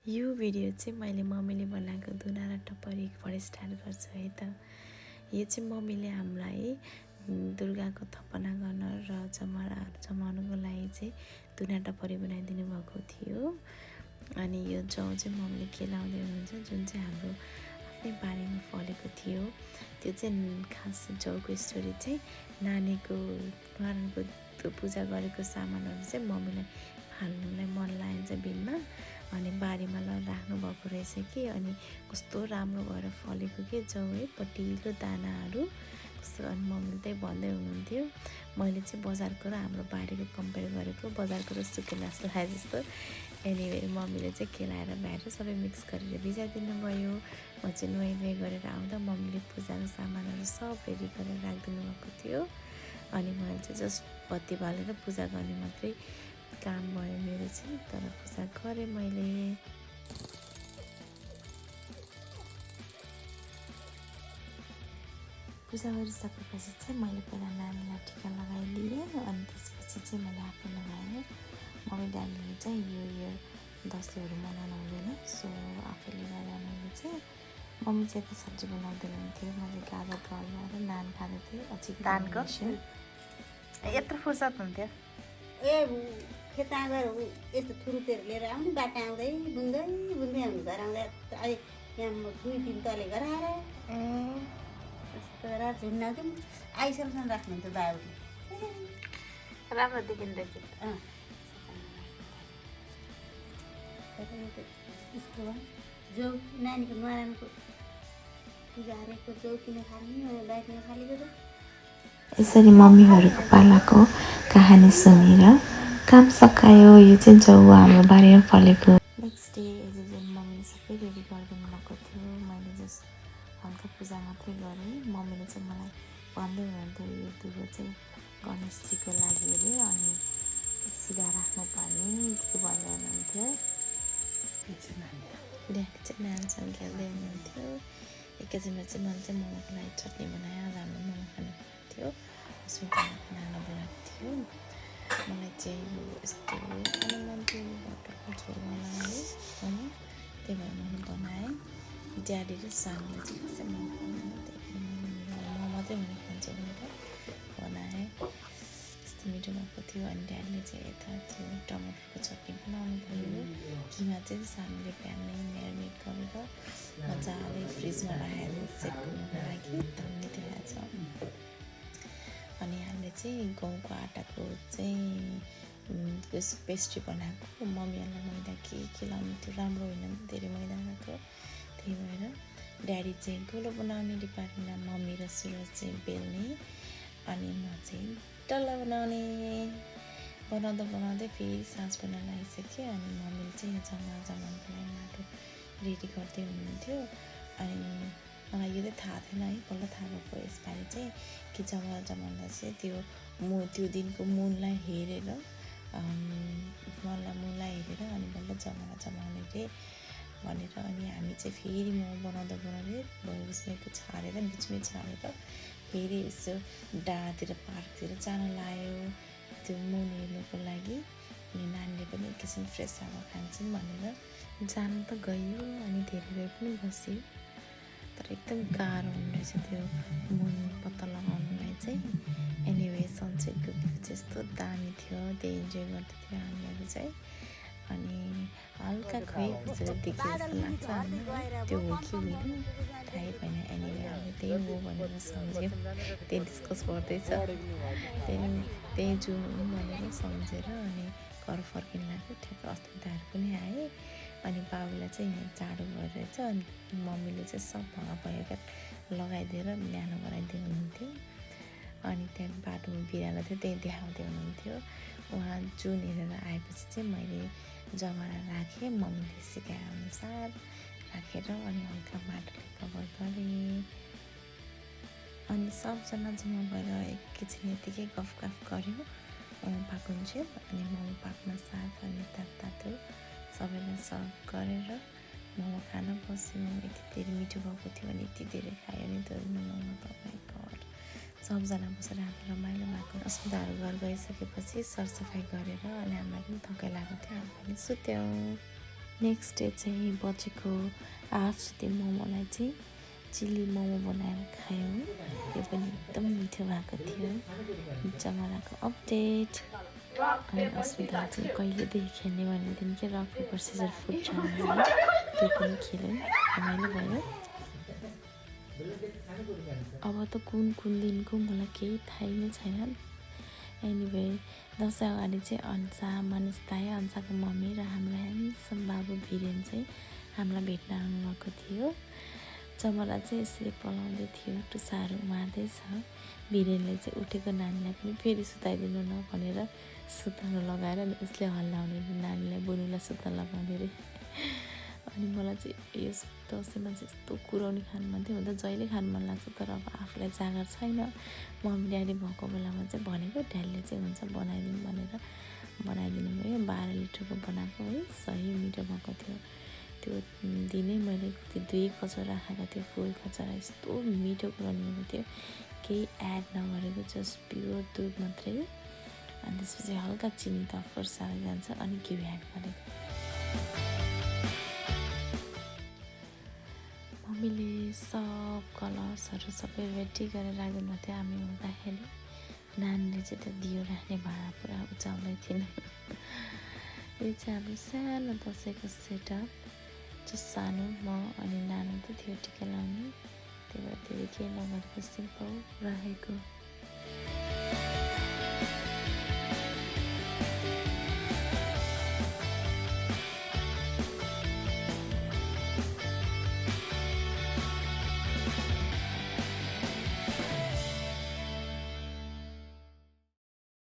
यो भिडियो चाहिँ मैले मम्मीले बनाएको धुना र टपरीबाट स्टार्ट गर्छु है त। यो चाहिँ मम्मीले हामीलाई दुर्गाको थपना गर्न र जमराहरू जमाउनुको लागि चाहिँ धुना टपरी बनाइदिनु भएको थियो। अनि यो जौ चाहिँ मम्मीले केलाउँदै हुनुहुन्छ, जुन चाहिँ हाम्रो आफ्नै बारीमा फलेको थियो। त्यो चाहिँ खास जौको स्टोरी चाहिँ नानीको न्वारानको पूजा गरेको सामानहरू चाहिँ मम्मीलाई हाल्नुलाई मन लागेको बिनमा अनि बारीमा राख्नु भएको रहेछ कि, अनि कस्तो राम्रो भएर फलेको कि जौ है, पटिलो दानाहरू कस्तो। अनि मम्मीले त्यही भन्दै हुनुहुन्थ्यो। मैले चाहिँ बजारको र हाम्रो बारीको कम्पेयर गरेको, बजारको र सुकेला जस्तो लाग्यो जस्तो। एनिवे मम्मीले चाहिँ केलाएर ल्याएर सबै मिक्स गरेर भिजाइदिनु भयो। म चाहिँ नुहाइ गरेर आउँदा मम्मीले पूजाको सामानहरू सब रेडी गरेर राखिदिनु भएको थियो। अनि मैले चाहिँ जस्ट बत्ती बालेर पूजा गर्ने मात्रै काम भयो मेरो चाहिँ। तर पूजा गरेँ मैले। पूजा गरिसकेपछि चाहिँ मैले पहिला नानीलाई टिका लगाइदिएँ, अनि त्यसपछि चाहिँ मैले आफै लगाएँ। मम्मी ड्याडीले चाहिँ यो दसैँहरू मनाउनु हुँदैन, सो आफैले गर्दा मैले चाहिँ मम्मी चाहिँ त सब्जी बनाउँदैन हुन्थ्यो, म चाहिँ गाजर गलाएर नान खाँदै थिएँ। अझै नानको यत्रो फुर्सद हुन्थ्यो। खेतमा गएर यस्तो थुरुतेहरू लिएर आउने, बाटो आउँदै बुन्दै बुन्दै आउनु, घर आउँदा अहिले यहाँ 2-3 तले गराएर यस्तो गरेर झुन्डाउँथ्यौँ। आइसम्म राख्नुहुन्थ्यो बाबुले, राम्रो देखिँदो रहेछ। स्कुलमा जौ नानीको न्वारानको पूजा हारेको जौ किन खाने बाइकमा खालेको त। यसरी मम्मीहरूको पालाको कहानी सुनेर काम सकायो। यो चाहिँ जौ हाम्रो बारीमा फलेको। नेक्स्ट डे एज जुन मम्मीले सबै रेडी गरिदिनु भएको थियो, मैले जस्ट हल्का पूजा मात्रै गरेँ। मम्मीले चाहिँ मलाई भन्दै हुनुहुन्थ्यो यो दुबो चाहिँ गणेशजीको लागि अरे, अनि सिधा राख्नुपर्ने के भन्दै हुनुहुन्थ्यो। ड्याडी चाहिँ नानीसँग खेल्दै हुनुहुन्थ्यो। एकैछिनमा चाहिँ मैले चाहिँ मोमोको लागि चटनी बनाएँ। आज हाम्रो मोमो खानु थियो, अस्मितालाई खाना बोलाएको थियो। मलाई चाहिँ यस्तो खानु मन थियो, बटरको झोल बनाएँ अनि त्यही भएर मैले बनाएँ। ड्याडी र सानले चाहिँ खासै मन परेन, त्यही भएर मैले मोमो मात्रै हुने खान्छ भनेर बनाएँ। यस्तो मिठो भएको थियो। अनि ड्याडीले चाहिँ यता त्यो टमाटरको चटनी बनाउनु भयो। किमा चाहिँ सानले बिहानै म्यारिनेट गरेर मजाले फ्रिजमा राखेर सेट गर्नुको लागि एकदम मिठो छ। अनि हामीले चाहिँ गहुँको आटाको चाहिँ पेस्ट्री बनाएको। मम्मीहरूलाई मैदा के लाउनु थियो, राम्रो होइन, धेरै मैदा लगाएको। त्यही भएर ड्याडी चाहिँ गोलो बनाउने डिपार्टमेन्टमा, मम्मी र सुरज चाहिँ बेल्ने, अनि म चाहिँ डल्ला बनाउने। बनाउँदै फेरि साँझ पर्न लागिसक्यो। अनि मम्मीले चाहिँ यो जमाउनुको लागि माटो रेडी गर्दै हुनुहुन्थ्यो। अनि मलाई यो चाहिँ थाहा थिएन है, बल्ल थाहा भएको यसपालि चाहिँ कि जमाउँदा चाहिँ त्यो दिनको मुनलाई हेरेर अनि बल्ल जमाउने रे भनेर। अनि हामी चाहिँ फेरि मोमो बनाउँदै उसमै छाडेर बिचमै छाडेर फेरि यसो डाँडातिर पार्कतिर जान लाग्यो त्यो मुन हेर्नुको लागि। अनि नानीले पनि एकैछिन फ्रेस हावा खान्छन् भनेर जान त गयो। अनि धेरै बेर पनि बस्यो, तर एकदम गाह्रो हुँदोरहेछ त्यो मुन पत्ता लगाउनुलाई चाहिँ। एनिवे सनसेटको भ्यू चाहिँ यस्तो दामी थियो, त्यही इन्जोय गर्दै थियो हामीहरू चाहिँ। अनि हल्का खुइएको जस्तो देखियो जस्तो लाग्छ हामीलाई, त्यो हो कि होइन थाहै भएन। एनिवे हामीले त्यही हो भनेर सम्झ्यौँ, त्यही डिस्कस गर्दैछ, त्यही जुन भनेर सम्झेर अनि घर फर्किनु लाग्यो। ठ्याक्क अस्मिताहरू पनि आए। अनि बाबुलाई चाहिँ यहाँ चाँडो भइरहेछ, अनि मम्मीले चाहिँ सब भएका लगाइदिएर न्यानो गराइदिनु हुन्थ्यो। अनि त्यहाँ बाटोमा बिरालो थियो, त्यही देखाउँदै हुनुहुन्थ्यो। उहाँ जुन हेरेर आएपछि चाहिँ मैले जमारा राखेँ, मम्मीले सिकाए अनुसार राखेर अनि हल्का माटोले कभर गरेँ। अनि सबजना जम्मा भएर एकैछिन यतिकै गफ गऱ्यो मोमो पाकुन्थ्यो। अनि मोमो पाक्न साथ अनि तातो सबैलाई सर्भ गरेर मोमो खान बस्यौँ। यति धेरै मिठो भएको थियो अनि यति धेरै खायो नि त मोमो। तपाईँ घर सबजना बसेर हाम्रो रमाइलो भएको। अस्मिताहरू घर गइसकेपछि सरसफाइ गरेर अनि हामीलाई पनि थकाइ लागेको थियो, हामी पनि सुत्यौँ। नेक्स्ट डे चाहिँ बचेको हाफ जति मोमोलाई चाहिँ चिल्ली मोमो बनाएर खायौँ। यो पनि एकदम मिठो भएको थियो। जमराको अपडेट। अनि अस्मिता चाहिँ कहिलेदेखि खेल्ने भनेको थियो कि रक पेपर सिजर फुट छ भनेर, त्यो पनि खेल्यौँ, रमाइलो भयो। अब त कुन दिनको मलाई केही थाहै नै छैन। एनिवे दसैँ अगाडि चाहिँ अन्सा, मनिष दाइ, अन्साको मम्मी र हाम्रो ह्यान्डसम बाबु भिरेन चाहिँ हामीलाई भेट्न आउनुभएको थियो। जमरा चाहिँ यसरी पलाउँदै थियो, टुसाहरू मार्दैछ। भिरेनले चाहिँ उठेको नानीलाई पनि फेरि सुताइदिनु न भनेर सुताउनु लगाएर उसले हल्लाउने नानीलाई बुनुलाई सुत्न लगाउने रे। अनि मलाई चाहिँ यस दसैँमा चाहिँ यस्तो कुराउनी खानु मन थियो। हुन त जहिले खानु मन लाग्छ, तर अब आफूलाई जाँगर छैन। मम्मी ड्याडी भएको बेलामा चाहिँ भनेको ड्याडीले चाहिँ हुन्छ बनाइदिउँ भनेर बनाइदिनु भयो। 12 लिटरको बनाएको है, सही मिठो भएको थियो। त्यो दिनै मैले त्यो 2 कचौरा राखेको थियो, फुल कचौरा। यस्तो मिठो कुराउनु भएको थियो, केही एड नगरेको, जस्ट प्योर दुध मात्रै। अनि त्यसपछि हल्का चिनी त अफकोर्स हालेर जान्छ, अनि घिउ एड गरेको। मम्मीले सब कलर्सहरू सबै रेडी गरेर राखिदिनु थियो। हामी हुँदाखेरि नानीले चाहिँ त्यो दियो राख्ने भाँडा पुरा उचाल्दै थिएन। यो चाहिँ हाम्रो सानो दसैँको सेटअप। जस्ट सानो म अनि नानो त थियो टिका लाउने, त्यही भएर धेरै केही नगरेको सिम्पल राखेको।